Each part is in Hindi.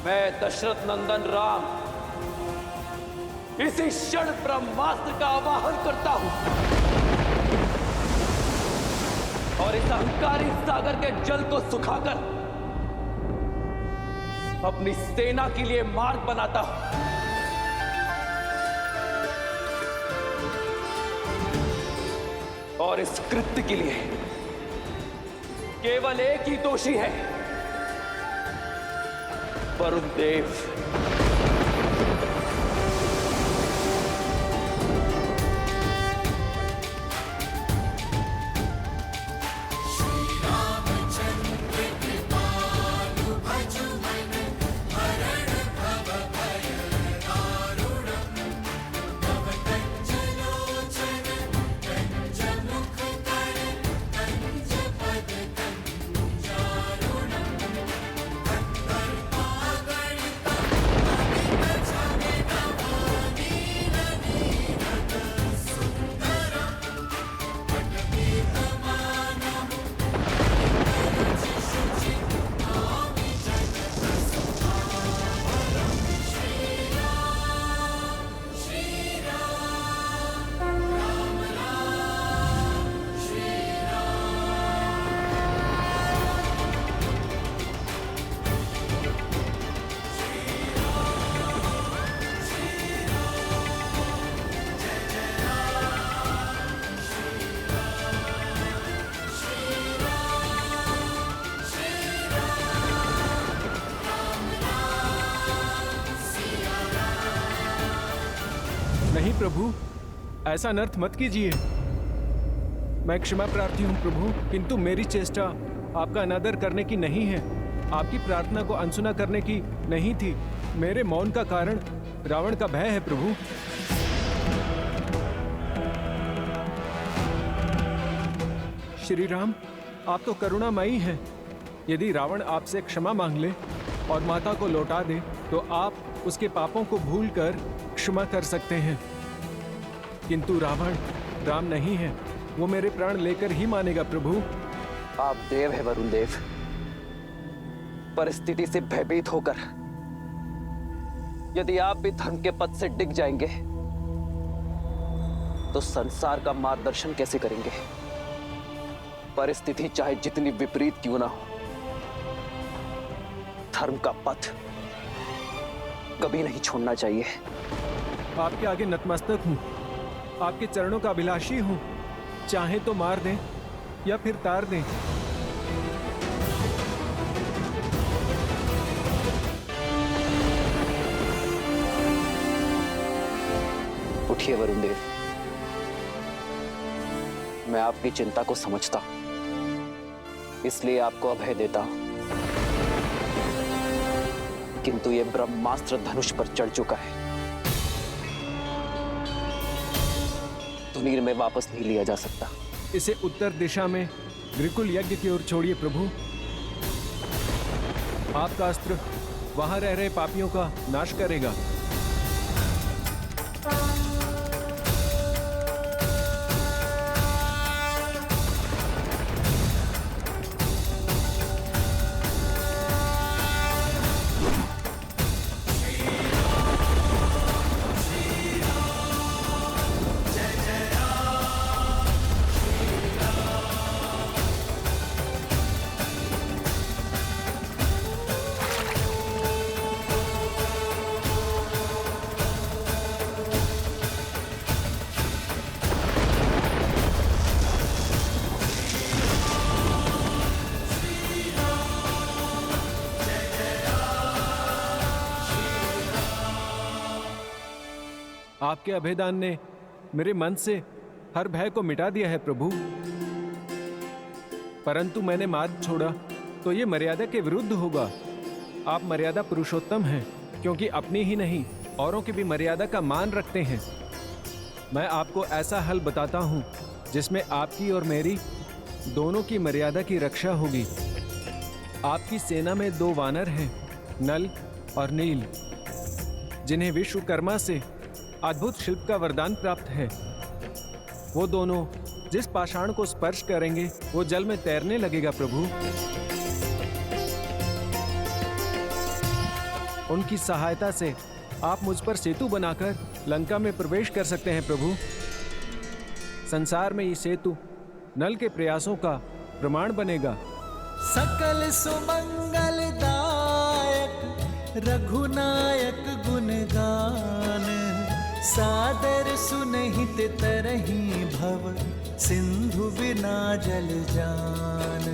मैं दशरथ नंदन राम इसी क्षण ब्रह्मास्त्र का आवाहन करता हूं और इस अहंकारी सागर के जल को सुखाकर अपनी सेना के लिए मार्ग बनाता हूं। और इस कृत्य के लिए केवल एक ही दोषी है, वरुण देव। नहीं प्रभु, ऐसा अनर्थ मत कीजिए। मैं क्षमा प्रार्थी हूँ प्रभु, किंतु मेरी चेष्टा आपका अनादर करने की नहीं है, आपकी प्रार्थना को अनसुना करने की नहीं थी। मेरे मौन का कारण रावण का भय है प्रभु। श्री राम, आप तो करुणामयी हैं। यदि रावण आपसे क्षमा मांग ले और माता को लौटा दे तो आप उसके पापों को भूलकर क्षमा कर सकते हैं, किंतु रावण राम नहीं है, वो मेरे प्राण लेकर ही मानेगा प्रभु। आप देव है वरुण देव, परिस्थिति से भयभीत होकर यदि आप भी धर्म के पथ से डिग जाएंगे तो संसार का मार्गदर्शन कैसे करेंगे? परिस्थिति चाहे जितनी विपरीत क्यों ना हो, धर्म का पथ कभी नहीं छोड़ना चाहिए। आपके आगे नतमस्तक हूं, आपके चरणों का अभिलाषी हूं। चाहे तो मार दें या फिर तार दें। उठिए वरुण देव, मैं आपकी चिंता को समझता हूं, इसलिए आपको अभय देता हूं, किंतु यह ब्रह्मास्त्र धनुष पर चढ़ चुका है, तुनीर में वापस नहीं लिया जा सकता। इसे उत्तर दिशा में ग्रिकुल यज्ञ की ओर छोड़िए प्रभु। आपका अस्त्र वहां रह रहे पापियों का नाश करेगा। आपके अभेदान ने मेरे मन से हर भय को मिटा दिया है प्रभु, परंतु मैंने मार्ग छोड़ा तो ये मर्यादा के विरुद्ध होगा। आप मर्यादा पुरुषोत्तम हैं, क्योंकि अपनी ही नहीं औरों की भी मर्यादा का मान रखते हैं। मैं आपको ऐसा हल बताता हूं जिसमें आपकी और मेरी दोनों की मर्यादा की रक्षा होगी। आपकी सेना में 2 वानर हैं, नल और नील, जिन्हें विश्वकर्मा से अद्भुत शिल्प का वरदान प्राप्त है। वो दोनों जिस पाषाण को स्पर्श करेंगे वो जल में तैरने लगेगा प्रभु। उनकी सहायता से आप मुझ पर सेतु बनाकर लंका में प्रवेश कर सकते हैं प्रभु। संसार में ये सेतु नल के प्रयासों का प्रमाण बनेगा। सकल सुमंगलदायक रघुनायक गुणगान, सादर सुनहित तरही भव सिंधु बिना जल जान।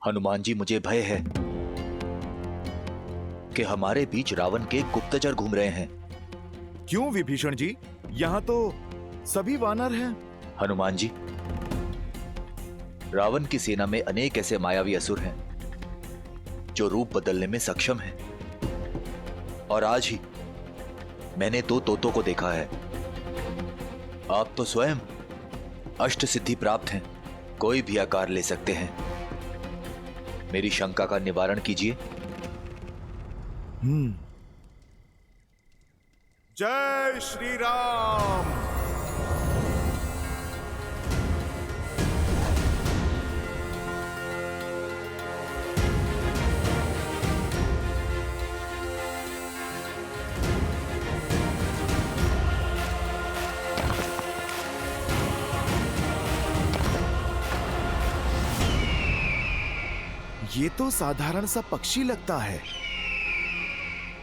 हनुमान जी, मुझे भय है कि हमारे बीच रावण के गुप्तचर घूम रहे हैं। क्यों विभीषण जी? यहाँ तो सभी वानर हैं। हनुमान जी, रावण की सेना में अनेक ऐसे मायावी असुर हैं जो रूप बदलने में सक्षम हैं। और आज ही मैंने 2 तोतों को देखा है। आप तो स्वयं अष्ट सिद्धि प्राप्त हैं, कोई भी आकार ले सकते हैं। मेरी शंका का निवारण कीजिए। जय श्री राम। ये तो साधारण सा पक्षी लगता है,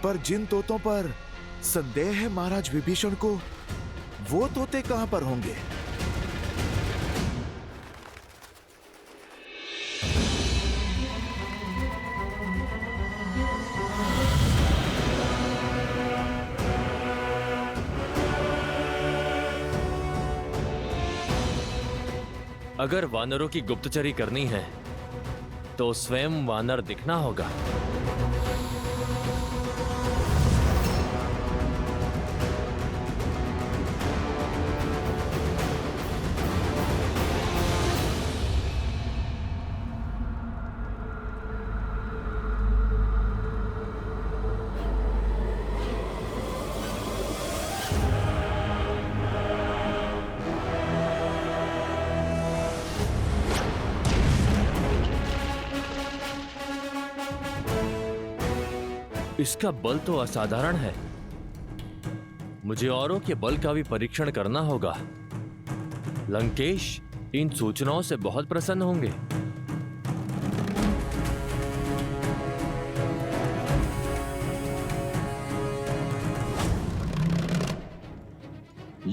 पर जिन तोतों पर संदेह है महाराज विभीषण को, वो तोते कहां पर होंगे? अगर वानरों की गुप्तचरी करनी है तो स्वयं वानर दिखना होगा। इसका बल तो असाधारण है। मुझे औरों के बल का भी परीक्षण करना होगा। लंकेश इन सूचनाओं से बहुत प्रसन्न होंगे।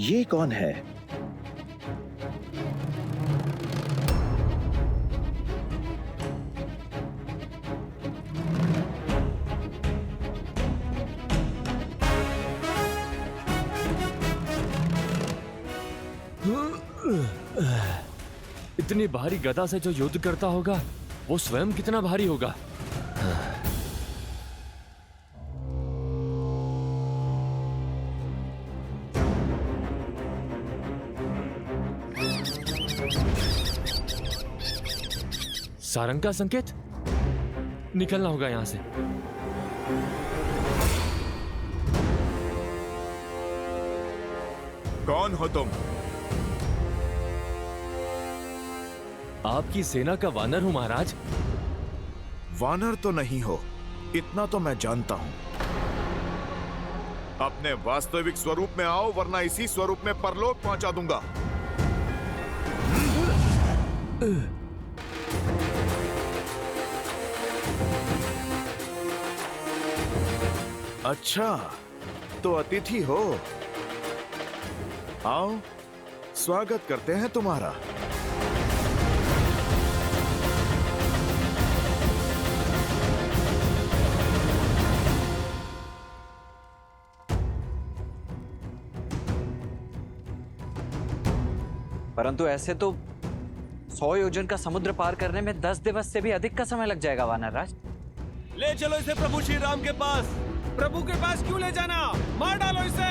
ये कौन है? इतनी भारी गदा से जो युद्ध करता होगा वो स्वयं कितना भारी होगा। सारंग का संकेत, निकलना होगा यहां से। कौन हो तुम? आपकी सेना का वानर हूं महाराज। वानर तो नहीं हो, इतना तो मैं जानता हूं। अपने वास्तविक स्वरूप में आओ, वरना इसी स्वरूप में परलोक पहुंचा दूंगा। अच्छा, तो अतिथि हो। आओ, स्वागत करते हैं तुम्हारा। परंतु ऐसे तो 100 योजन का समुद्र पार करने में 10 दिवस से भी अधिक का समय लग जाएगा वानर राज। ले चलो इसे प्रभु श्री राम के पास। प्रभु के पास क्यों ले जाना? मार डालो इसे।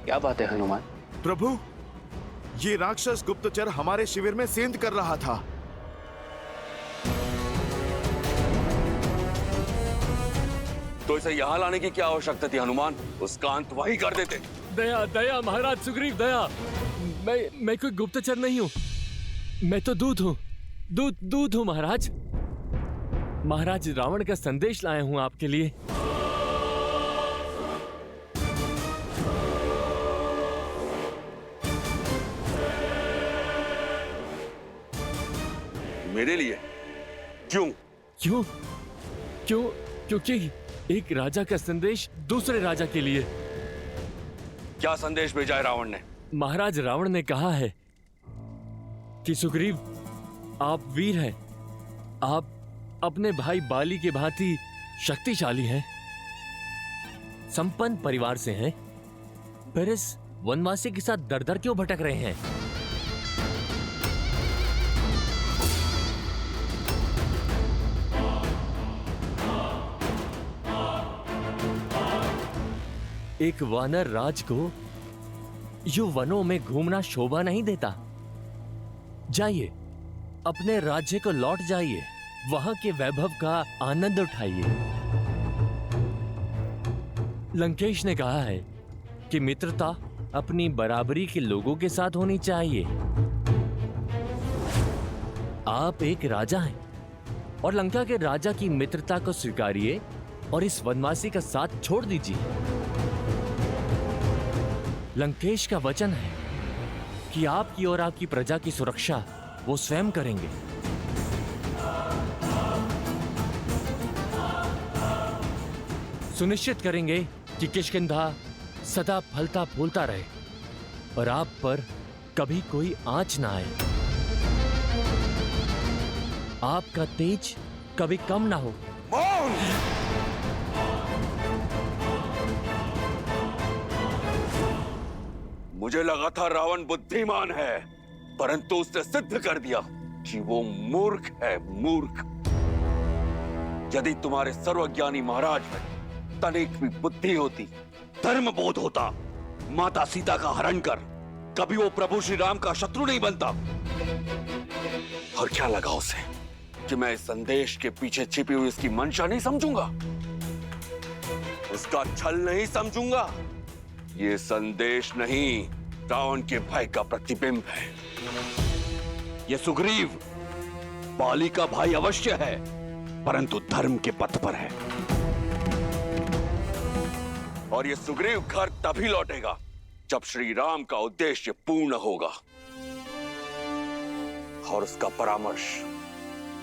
क्या बात है हनुमान? प्रभु, ये राक्षस गुप्तचर हमारे शिविर में सेंध कर रहा था। तो इसे यहाँ लाने की क्या आवश्यकता थी हनुमान? उसका अंत वही कर देते। दया दया महाराज सुग्रीव, दया। मैं कोई गुप्तचर नहीं हूँ, मैं तो दूत हूँ। दूत हूँ महाराज। महाराज रावण का संदेश लाया हूँ आपके लिए। मेरे लिए? क्यों? क्योंकि एक राजा का संदेश दूसरे राजा के लिए। क्या संदेश भेजा है रावण ने? महाराज रावण ने कहा है कि सुग्रीव, आप वीर हैं, आप अपने भाई बाली के भांति शक्तिशाली हैं, संपन्न परिवार से हैं, फिर इस वनवासी के साथ दर दर क्यों भटक रहे हैं? एक वानर राज को यूं वनों में घूमना शोभा नहीं देता। जाइए, अपने राज्य को लौट जाइए, वहां के वैभव का आनंद उठाइए। लंकेश ने कहा है कि मित्रता अपनी बराबरी के लोगों के साथ होनी चाहिए। आप एक राजा हैं और लंका के राजा की मित्रता को स्वीकारिए और इस वनवासी का साथ छोड़ दीजिए। लंकेश का वचन है कि आपकी और आपकी प्रजा की सुरक्षा वो स्वयं करेंगे। सुनिश्चित करेंगे कि किष्किंधा सदा फलता फूलता रहे और आप पर कभी कोई आंच ना आए। आपका तेज कभी कम ना हो। मुझे लगा था रावण बुद्धिमान है, परंतु उसने सिद्ध कर दिया कि वो मूर्ख है, मूर्ख। यदि तुम्हारे सर्वज्ञानी महाराज में तनिक भी बुद्धि होती, धर्म बोध होता, माता सीता का हरण कर कभी वो प्रभु श्री राम का शत्रु नहीं बनता। और क्या लगा उसे कि मैं इस संदेश के पीछे छिपी हुई इसकी मंशा नहीं समझूंगा, उसका छल नहीं समझूंगा। ये संदेश नहीं, रावण के भय का प्रतिबिंब है। ये सुग्रीव बाली का भाई अवश्य है, परंतु धर्म के पथ पर है। और ये सुग्रीव घर तभी लौटेगा जब श्री राम का उद्देश्य पूर्ण होगा। और उसका परामर्श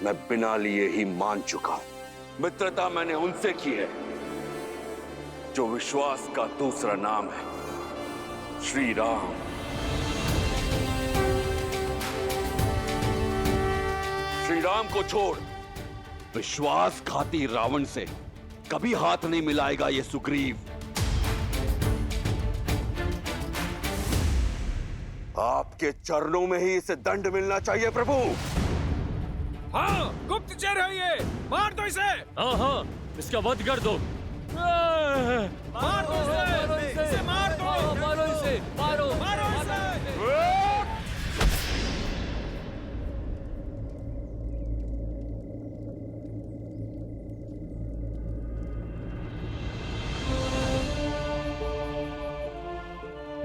मैं बिना लिए ही मान चुका हूं। मित्रता मैंने उनसे की है जो विश्वास का दूसरा नाम है, श्री राम। श्री राम को छोड़ विश्वासघाती रावण से कभी हाथ नहीं मिलाएगा ये सुग्रीव। आपके चरणों में ही इसे दंड मिलना चाहिए प्रभु। हाँ, गुप्तचर है ये, मार दो इसे। हाँ, इसका वध कर दो। मार दो इसे, मार दो, मारो इसे, मारो इसे।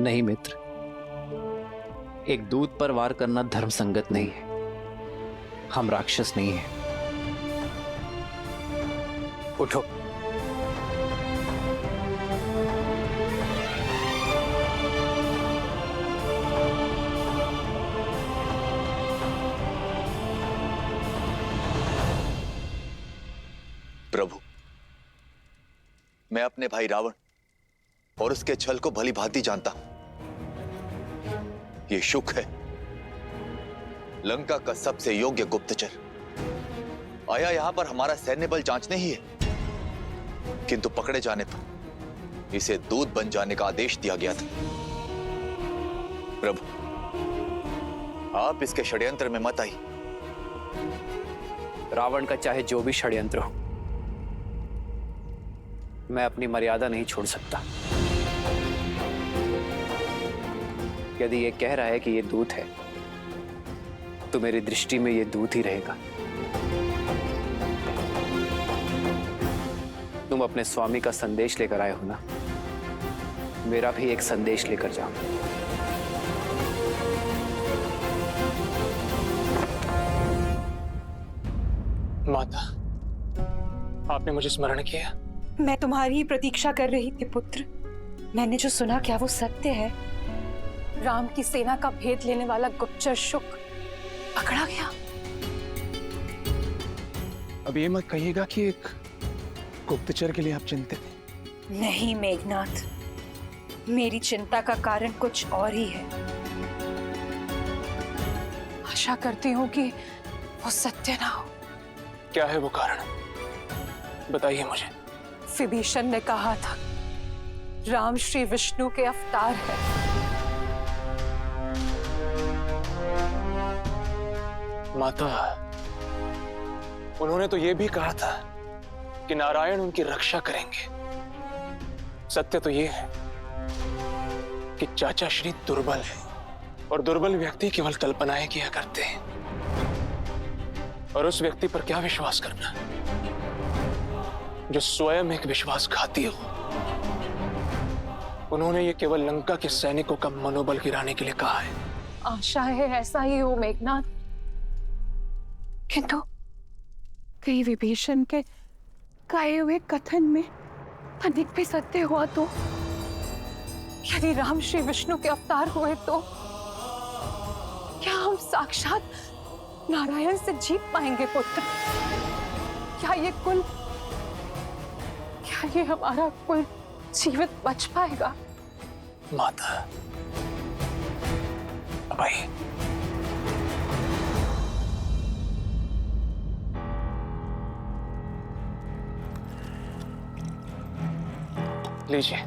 नहीं मित्र, एक दूत पर वार करना धर्म संगत नहीं है। हम राक्षस नहीं हैं। उठो। प्रभु, मैं अपने भाई रावण और उसके छल को भली भांति जानता हूं। ये शुक है, लंका का सबसे योग्य गुप्तचर, आया यहां पर हमारा सैन्य बल जांचने ही है, किंतु पकड़े जाने पर इसे दूत बन जाने का आदेश दिया गया था। प्रभु, आप इसके षड्यंत्र में मत आइए। रावण का चाहे जो भी षड्यंत्र हो, मैं अपनी मर्यादा नहीं छोड़ सकता। यदि ये कह रहा है कि ये दूत है, तो मेरी दृष्टि में ये दूत ही रहेगा। तुम अपने स्वामी का संदेश लेकर आए हो ना, मेरा भी एक संदेश लेकर जाओ। माता, आपने मुझे स्मरण किया। मैं तुम्हारी ही प्रतीक्षा कर रही थी पुत्र। मैंने जो सुना क्या वो सत्य है? राम की सेना का भेद लेने वाला गुप्तचर शुक पकड़ा गया। अब ये मत कहिएगा कि एक गुप्तचर के लिए आप चिंतित हैं। नहीं मेघनाथ, मेरी चिंता का कारण कुछ और ही है। आशा करती हूँ कि वो सत्य ना हो। क्या है वो कारण, बताइए मुझे। विभीषण ने कहा था राम श्री विष्णु के अवतार है। माता, उन्होंने तो ये भी कहा था कि नारायण उनकी रक्षा करेंगे। सत्य तो ये है कि चाचा श्री दुर्बल है और दुर्बल व्यक्ति केवल कल्पनाएं किया करते हैं। और उस व्यक्ति पर क्या विश्वास करना जो स्वयं एक विश्वासघाती हो। उन्होंने ये केवल लंका के सैनिकों का मनोबल गिराने के लिए कहा है। आशा है ऐसा ही हो मेघनाथ, किंतु कहीं विभीषण के कहे हुए कथन में अधिक भी सत्य हुआ तो? यदि राम श्री विष्णु के अवतार हुए तो क्या हम साक्षात नारायण से जीत पाएंगे पुत्र? क्या ये हमारा कुल जीवित बच पाएगा? माता, अब आइए। लीजिए,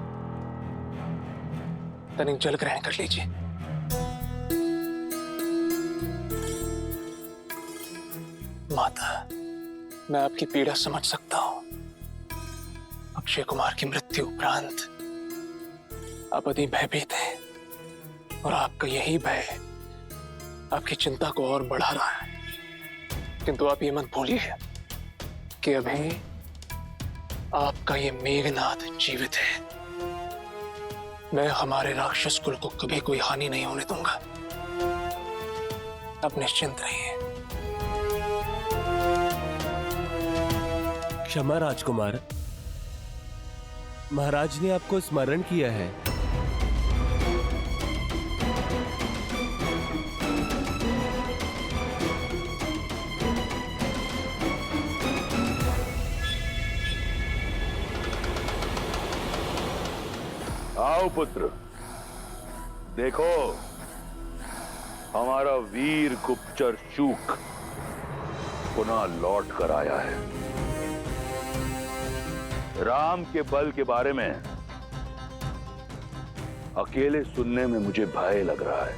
तनिक जल ग्रहण कर लीजिए। माता, मैं आपकी पीड़ा समझ सकता हूं। अक्षय कुमार की मृत्यु उपरांत आप अति भयभीत हैं और आपका यही भय आपकी चिंता को और बढ़ा रहा है। किंतु आप ये मत भूलिए कि अभी आपका ये मेघनाथ जीवित है। मैं हमारे राक्षस कुल को कभी कोई हानि नहीं होने दूंगा। आप निश्चिंत रहिए। क्षमा राजकुमार, महाराज ने आपको स्मरण किया है। आओ पुत्र, देखो हमारा वीर गुप्तचर शूक पुनः लौट कर आया है। राम के बल के बारे में अकेले सुनने में मुझे भय लग रहा है।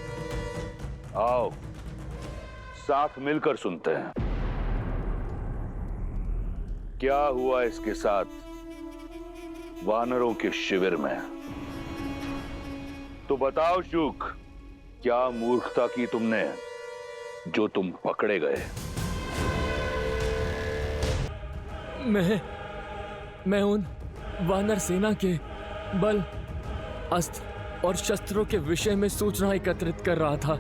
आओ साथ मिलकर सुनते हैं क्या हुआ इसके साथ वानरों के शिविर में। तो बताओ शूक, क्या मूर्खता की तुमने जो तुम पकड़े गए? मैं उन वानर सेना के बल, अस्त्र और शस्त्रों के विषय में सूचना एकत्रित कर रहा था,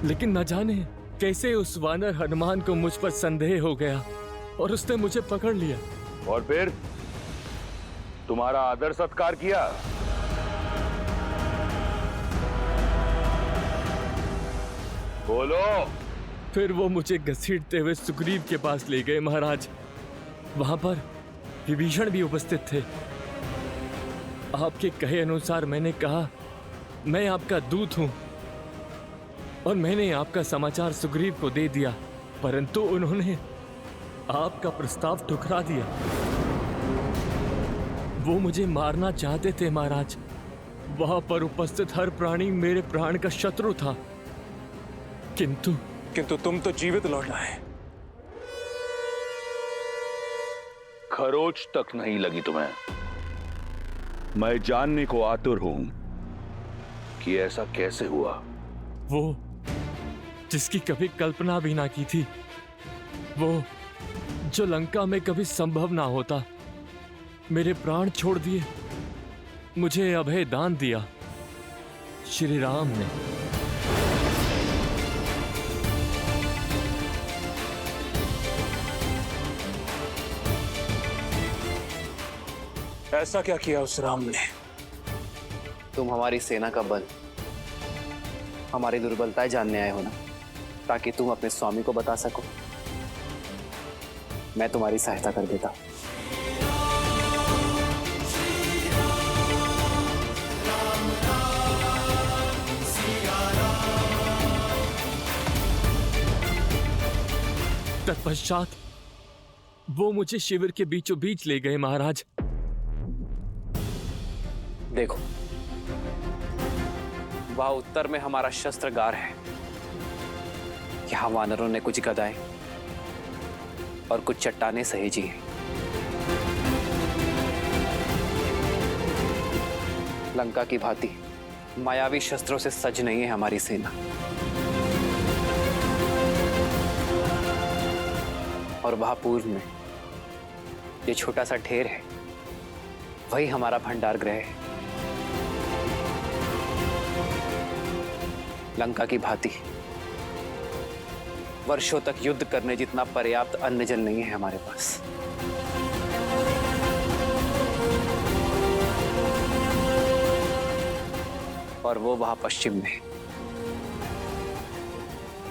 लेकिन न जाने कैसे उस वानर हनुमान को मुझ पर संदेह हो गया और उसने मुझे पकड़ लिया। और फिर तुम्हारा आदर सत्कार किया? बोलो। फिर वो मुझे घसीटते हुए सुग्रीव के पास ले गए महाराज। वहां पर विभीषण भी उपस्थित थे। आपके कहे अनुसार मैंने कहा मैं आपका दूत हूं और मैंने आपका समाचार सुग्रीव को दे दिया, परंतु उन्होंने आपका प्रस्ताव ठुकरा दिया। वो मुझे मारना चाहते थे महाराज। वहां पर उपस्थित हर प्राणी मेरे प्राण का शत्रु था, किंतु तुम तो जीवित लौट आए। खरोच तक नहीं लगी तुम्हें। मैं जानने को आतुर हूं कि ऐसा कैसे हुआ। वो जिसकी कभी कल्पना भी ना की थी, वो जो लंका में कभी संभव ना होता, मेरे प्राण छोड़ दिए, मुझे अभय दान दिया श्री राम ने। ऐसा क्या किया उस राम ने? तुम हमारी सेना का बल, हमारी दुर्बलताएं जानने आए हो ना, ताकि तुम अपने स्वामी को बता सको। मैं तुम्हारी सहायता कर देता हूं। तत्पश्चात वो मुझे शिविर के बीचों बीच ले गए महाराज। देखो, वहां उत्तर में हमारा शस्त्रगार है। यहां वानरों ने कुछ गदाएं और कुछ चट्टानें सहेजी हैं। लंका की भांति मायावी शस्त्रों से सज नहीं है हमारी सेना। और वहां पूर्व में ये छोटा सा ढेर है, वही हमारा भंडार गृह है। लंका की भांति वर्षों तक युद्ध करने जितना पर्याप्त अन्न जल नहीं है हमारे पास। और वो वहां पश्चिम में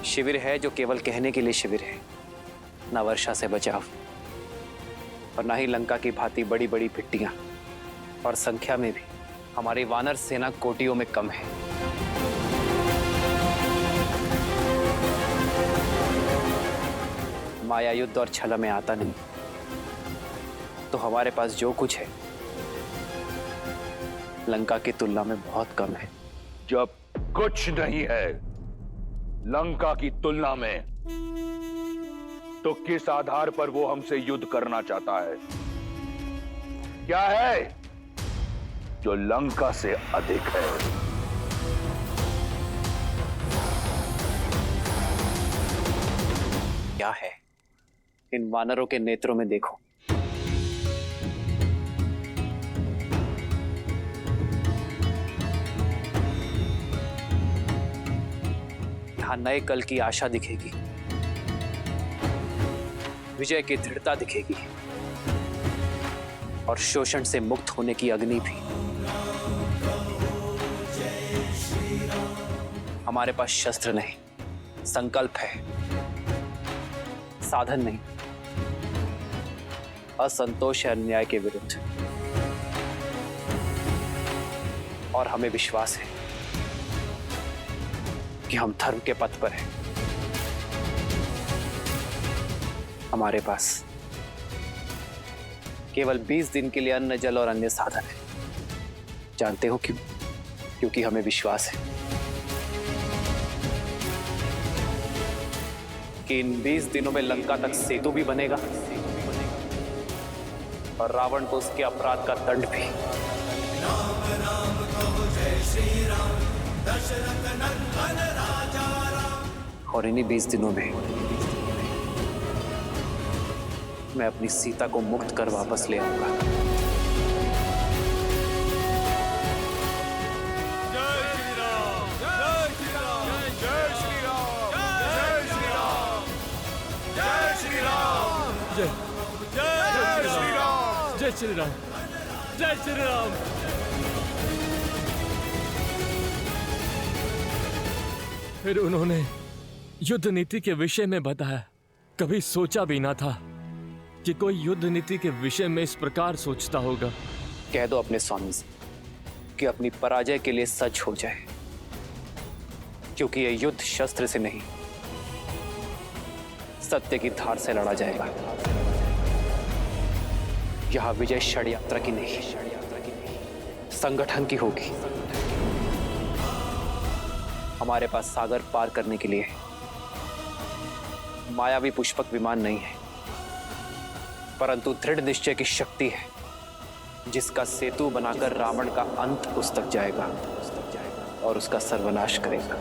शिविर है, जो केवल कहने के लिए शिविर है, ना वर्षा से बचाव और ना ही लंका की भांति बड़ी बड़ी भिट्टियां, और संख्या में भी हमारी वानर सेना कोटियों में कम है। माया युद्ध और छल में आता नहीं, तो हमारे पास जो कुछ है लंका की तुलना में बहुत कम है। जब कुछ नहीं है लंका की तुलना में, तो किस आधार पर वो हमसे युद्ध करना चाहता है? क्या है जो लंका से अधिक है? क्या है? इन वानरों के नेत्रों में देखो। यहां नए कल की आशा दिखेगी, विजय की दृढ़ता दिखेगी और शोषण से मुक्त होने की अग्नि भी। हमारे पास शस्त्र नहीं, संकल्प है, साधन नहीं, असंतोष है अन्याय के विरुद्ध। और हमें विश्वास है कि हम धर्म के पथ पर हैं। हमारे पास केवल 20 दिन के लिए अन्न, जल और अन्य साधन है। जानते हो क्यों? क्योंकि हमें विश्वास है कि इन 20 दिनों में लंका तक सेतु भी बनेगा और रावण को उसके अपराध का दंड भी। और इन्हीं 20 दिनों में मैं अपनी सीता को मुक्त कर वापस ले आऊंगा। जय श्री राम, जय श्री राम। फिर उन्होंने युद्ध नीति के विषय में बताया। कभी सोचा भी ना था कि कोई युद्ध नीति के विषय में इस प्रकार सोचता होगा। कह दो अपने स्वामी से कि अपनी पराजय के लिए सच हो जाए, क्योंकि यह युद्ध शस्त्र से नहीं, सत्य की धार से लड़ा जाएगा। यह विजय षड्यंत्र की नहीं, संगठन की होगी। हमारे पास सागर पार करने के लिए मायावी पुष्पक विमान नहीं है, परंतु दृढ़ निश्चय की शक्ति है, जिसका सेतु बनाकर रावण का अंत उस तक जाएगा और उसका सर्वनाश करेगा।